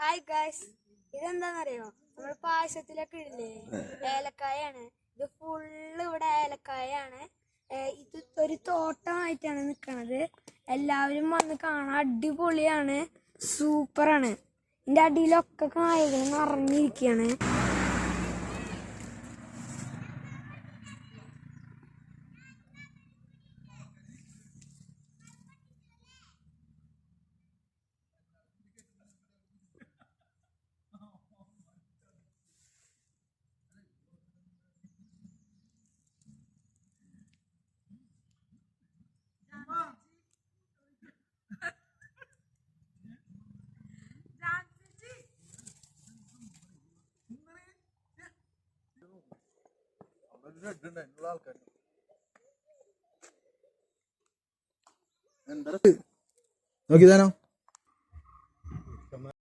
Hi guys, ഇതെന്താന്നറിയോ? നമ്മൾ പായസത്തിലൊക്കെ ഇടില്ലേ, ഏലക്കായാണ്. ഇത് full ഇവിടെ ഏലക്കായാണ്. ഇത് ഒരു തോട്ടമായിട്ടാണ് നിൽക്കണത്. എല്ലാവരും വന്ന് കാണാൻ അടിപൊളിയാണ്, സൂപ്പറാണ്. ഇതിൻ്റെ അടിയിലൊക്കെ കായകൾ നിറഞ്ഞിരിക്കുകയാണ്. നോക്കിയതാനോ?